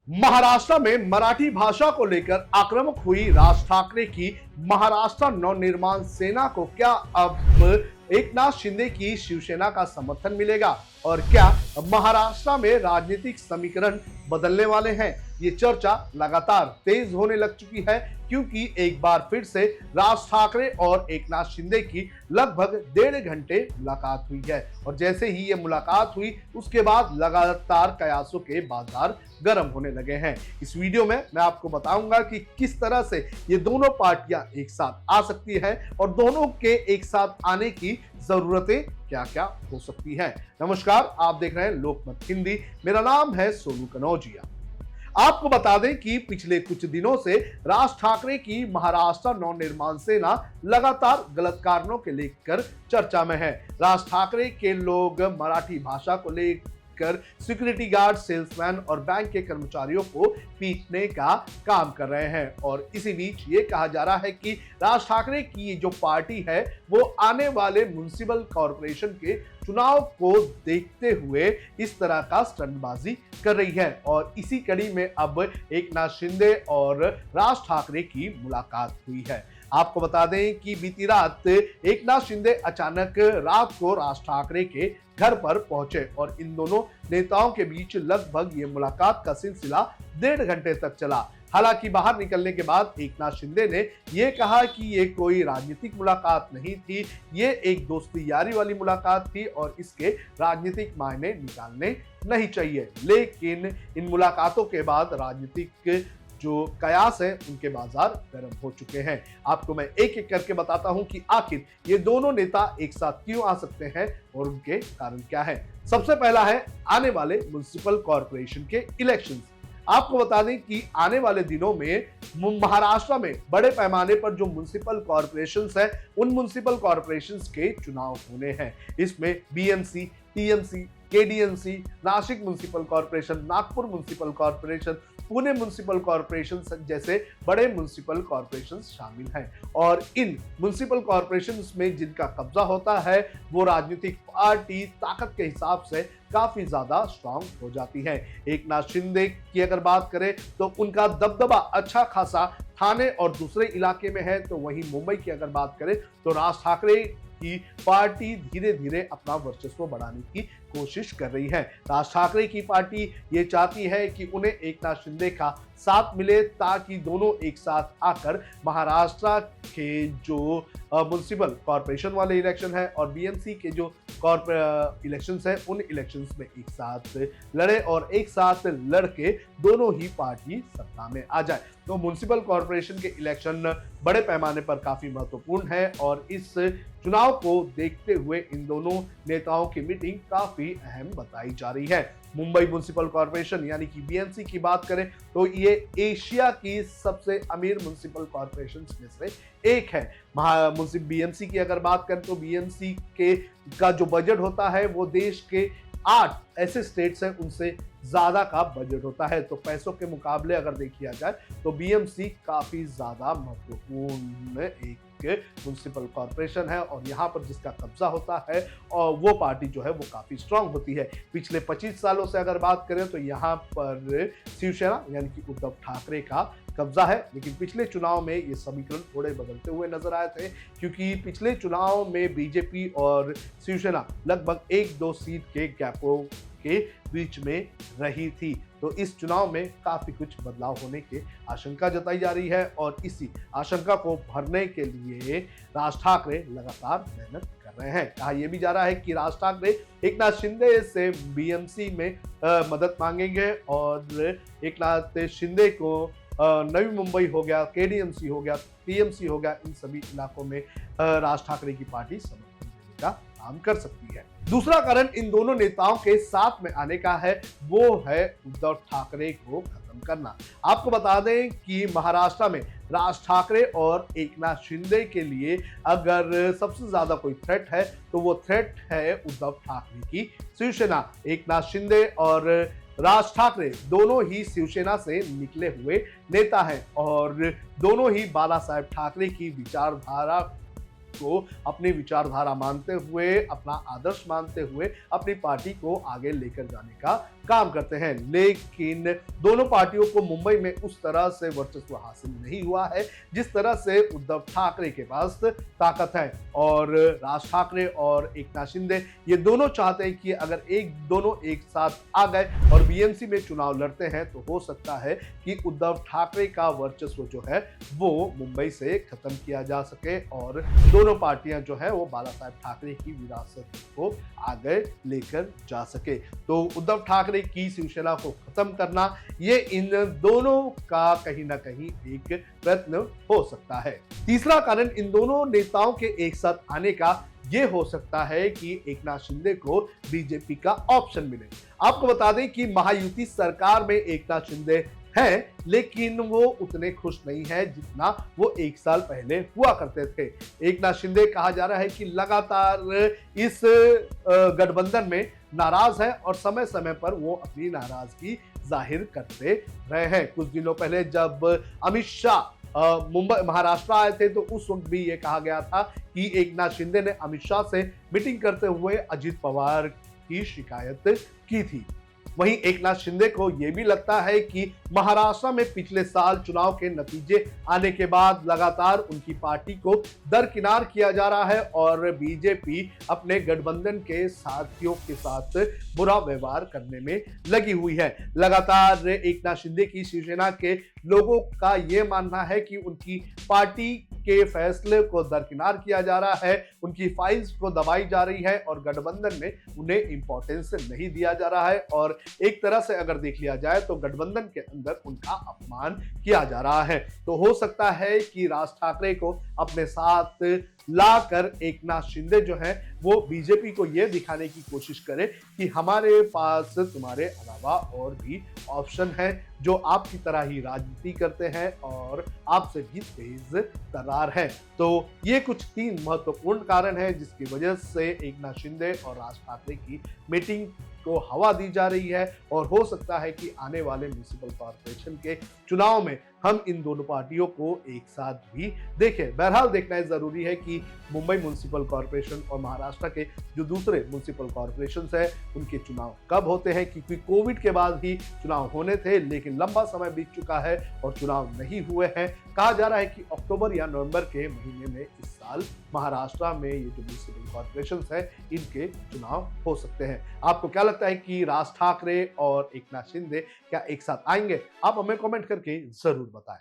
महाराष्ट्र में मराठी भाषा को लेकर आक्रामक हुई राज ठाकरे की महाराष्ट्र नवनिर्माण सेना को क्या अब एकनाथ शिंदे की शिवसेना का समर्थन मिलेगा और क्या महाराष्ट्र में राजनीतिक समीकरण बदलने वाले हैं? ये चर्चा लगातार तेज होने लग चुकी है क्योंकि एक बार फिर से राज ठाकरे और एकनाथ शिंदे की लगभग 1.5 घंटे मुलाकात हुई है और जैसे ही ये मुलाकात हुई उसके बाद लगातार कयासों के बाजार गर्म होने लगे हैं। इस वीडियो में मैं आपको बताऊंगा कि किस तरह से ये दोनों पार्टियां एक साथ आ सकती है और दोनों के एक साथ आने की जरूरतें क्या क्या हो सकती हैं। नमस्कार, आप देख रहे हैं लोकमत हिंदी। मेरा नाम है सोनू कनौजिया। आपको बता दें कि पिछले कुछ दिनों से राज ठाकरे की महाराष्ट्र नवनिर्माण सेना लगातार गलत कारणों के लेकर चर्चा में है। राज ठाकरे के लोग मराठी भाषा को लेकर सिक्योरिटी गार्ड, सेल्समैन और बैंक के कर्मचारियों को पीटने का काम कर रहे हैं और इसी बीच ये कहा जा रहा है कि राज ठाकरे की जो पार्टी है वो आने वाले म्युनिसिपल कॉर्पोरेशन के चुनाव को देखते हुए इस तरह का स्टंटबाजी कर रही है और इसी कड़ी में अब एकनाथ शिंदे और राज ठाकरे की मुलाकात हुई है। आपको बता दें कि बीती रात एकनाथ शिंदे अचानक रात को राज ठाकरे के घर पर पहुंचे और इन दोनों नेताओं के बीच लगभग ये मुलाकात का सिलसिला 1.5 घंटे तक चला। हालांकि बाहर निकलने के बाद एकनाथ शिंदे ने यह कहा कि ये कोई राजनीतिक मुलाकात नहीं थी, ये एक दोस्ती यारी वाली मुलाकात थी और इसके राजनीतिक मायने निकालने नहीं चाहिए। लेकिन इन मुलाकातों के बाद राजनीतिक जो कयास है उनके बाजार गर्म हो चुके हैं। आपको मैं एक एक करके बताता हूं कि आखिर ये दोनों नेता एक साथ क्यों आ सकते हैं और उनके कारण क्या है। सबसे पहला है आने वाले म्युनिसिपल कॉर्पोरेशन के इलेक्शंस। आपको बता दें कि आने वाले दिनों में महाराष्ट्र में बड़े पैमाने पर जो म्युनिसिपल कॉर्पोरेशंस है उन म्युनिसिपल कॉर्पोरेशंस के चुनाव होने हैं। इसमें BMC, TMC, KDMC, Nashik municipal corporation, Nagpur municipal corporation, Pune municipal corporation जैसे बड़े म्युनिसिपल कॉर्पोरेशन शामिल हैं और इन म्युनिसिपल कॉर्पोरेशन में जिनका कब्जा होता है वो राजनीतिक पार्टी ताकत के हिसाब से काफी ज्यादा स्ट्रांग हो जाती है। एकनाथ शिंदे की अगर बात करें तो उनका दबदबा अच्छा खासा थाने और दूसरे इलाके में है, तो वहीं मुंबई की अगर बात करें तो राज ठाकरे की पार्टी धीरे धीरे अपना वर्चस्व बढ़ाने की कोशिश कर रही है। राज ठाकरे की पार्टी ये चाहती है कि उन्हें एकनाथ शिंदे का साथ मिले ताकि दोनों एक साथ आकर महाराष्ट्र के जो म्युनिसिपल कॉर्पोरेशन वाले इलेक्शन है और बीएमसी के जो इलेक्शंस है उन इलेक्शंस में एक साथ लड़े और एक साथ लड़के दोनों ही पार्टी सत्ता में आ जाए। तो म्युनिसिपल कॉर्पोरेशन के इलेक्शन बड़े पैमाने पर काफी महत्वपूर्ण है और इस चुनाव को देखते हुए इन दोनों नेताओं की मीटिंग काफी अहम बताई जा रही है। मुंबई म्युनिसिपल कॉर्पोरेशन यानी कि बीएमसी की बात करें तो ये एशिया की सबसे अमीर म्युनिसिपल कॉर्पोरेशन में से एक है। बीएमसी की अगर बात करें तो बीएमसी के का जो बजट होता है वो देश के 8 ऐसे स्टेट्स हैं उनसे ज्यादा का बजट होता है। तो पैसों के मुकाबले अगर देखा जाए तो बीएमसी काफी ज्यादा महत्वपूर्ण एक म्युनिसिपल कॉर्पोरेशन है और यहाँ पर जिसका कब्जा होता है और वो पार्टी जो है वो काफी स्ट्रांग होती है। पिछले 25 सालों से अगर बात करें तो यहाँ पर शिवसेना यानी कि उद्धव ठाकरे का कब्जा है, लेकिन पिछले चुनाव में ये समीकरण थोड़े बदलते हुए नजर आए थे क्योंकि पिछले चुनाव में बीजेपी और शिवसेना लगभग 1-2 सीट के गैपों के बीच में रही थी। तो इस चुनाव में काफी कुछ बदलाव होने की आशंका जताई जा रही है और इसी आशंका को भरने के लिए राज ठाकरे लगातार मेहनत कर रहे हैं। कहा यह भी जा रहा है कि राज ठाकरे एकनाथ शिंदे से बीएमसी में मदद मांगेंगे और एकनाथ शिंदे को नवी मुंबई हो गया, केडीएमसी हो गया, टीएमसी हो गया, इन सभी इलाकों में राज ठाकरे की पार्टी समर्थन देने का काम कर सकती है। दूसरा कारण इन दोनों नेताओं के साथ में आने का है वो है उद्धव ठाकरे को खत्म करना। आपको बता दें कि महाराष्ट्र में राज ठाकरे और एकनाथ शिंदे के लिए अगर सबसे ज्यादा कोई थ्रेट है तो वो थ्रेट है उद्धव ठाकरे की शिवसेना। एकनाथ शिंदे और राज ठाकरे दोनों ही शिवसेना से निकले हुए नेता हैं और दोनों ही बाला साहेब ठाकरे की विचारधारा को अपनी विचारधारा मानते हुए, अपना आदर्श मानते हुए अपनी पार्टी को आगे लेकर जाने का काम करते हैं, लेकिन दोनों पार्टियों को मुंबई में उस तरह से वर्चस्व हासिल नहीं हुआ है जिस तरह से उद्धव ठाकरे के पास ताकत है। और राज ठाकरे और एकनाथ शिंदे ये दोनों चाहते हैं कि अगर दोनों एक साथ आ गए और बीएमसी में चुनाव लड़ते हैं तो हो सकता है कि उद्धव ठाकरे का वर्चस्व जो है वो मुंबई से खत्म किया जा सके और दोनों पार्टियां जो है वो बाला साहेब ठाकरे की विरासत को आगे लेकर जा सके। तो उद्धव ठाकरे की शिवसेना को खत्म करना ये इन दोनों का कहीं ना कहीं एक प्रयत्न हो सकता है। तीसरा कारण इन दोनों नेताओं के एक साथ आने का ये हो सकता है कि एकनाथ शिंदे को बीजेपी का ऑप्शन मिले। आपको बता दें कि महायुति सरकार में एकनाथ शिंदे हैं, लेकिन वो उतने खुश नहीं है जितना वो एक साल पहले हुआ करते थे। एकनाथ शिंदे कहा जा रहा है कि लगातार इस गठबंधन में नाराज है और समय समय पर वो अपनी नाराजगी जाहिर करते रहे हैं। कुछ दिनों पहले जब अमित शाह मुंबई महाराष्ट्र आए थे तो उस वक्त भी ये कहा गया था कि एकनाथ शिंदे ने अमित शाह से मीटिंग करते हुए अजित पवार की शिकायत की थी। वहीं एकनाथ शिंदे को यह भी लगता है कि महाराष्ट्र में पिछले साल चुनाव के नतीजे आने के बाद लगातार उनकी पार्टी को दरकिनार किया जा रहा है और बीजेपी अपने गठबंधन के साथियों के साथ बुरा व्यवहार करने में लगी हुई है। लगातार एकनाथ शिंदे की शिवसेना के लोगों का यह मानना है कि उनकी पार्टी के फैसले को दरकिनार किया जा रहा है, उनकी फाइल्स को दबाई जा रही है और गठबंधन में उन्हें इंपॉर्टेंस नहीं दिया जा रहा है और एक तरह से अगर देख लिया जाए तो गठबंधन के अंदर उनका अपमान किया जा रहा है। तो हो सकता है कि राज ठाकरे को अपने साथ लाकर एकनाथ शिंदे जो है वो बीजेपी को यह दिखाने की कोशिश करे कि हमारे पास तुम्हारे अलावा और भी ऑप्शन है जो आपकी तरह ही राजनीति करते हैं और आपसे भी तेज तर्रार है। तो ये कुछ 3 महत्वपूर्ण कारण हैं जिसकी वजह से एकनाथ शिंदे और राज ठाकरे की मीटिंग को हवा दी जा रही है और हो सकता है कि आने वाले म्युनिसिपल कॉर्पोरेशन के चुनाव में हम इन दोनों पार्टियों को एक साथ भी देखें। बहरहाल देखना जरूरी है कि मुंबई म्युनिसिपल कॉर्पोरेशन और महाराष्ट्र के जो दूसरे म्युनिसिपल कॉर्पोरेशन है उनके चुनाव कब होते हैं, क्योंकि कोविड के बाद ही चुनाव होने थे लेकिन लंबा समय बीत चुका है और चुनाव नहीं हुए हैं। कहा जा रहा है कि अक्टूबर या नवंबर के महीने में इस साल महाराष्ट्र में ये जो म्युनिसिपल कॉर्पोरेशन है इनके चुनाव हो सकते हैं। आपको क्या लगता है कि राज ठाकरे और एकनाथ शिंदे क्या एक साथ आएंगे? आप हमें कमेंट करके जरूर बताएं।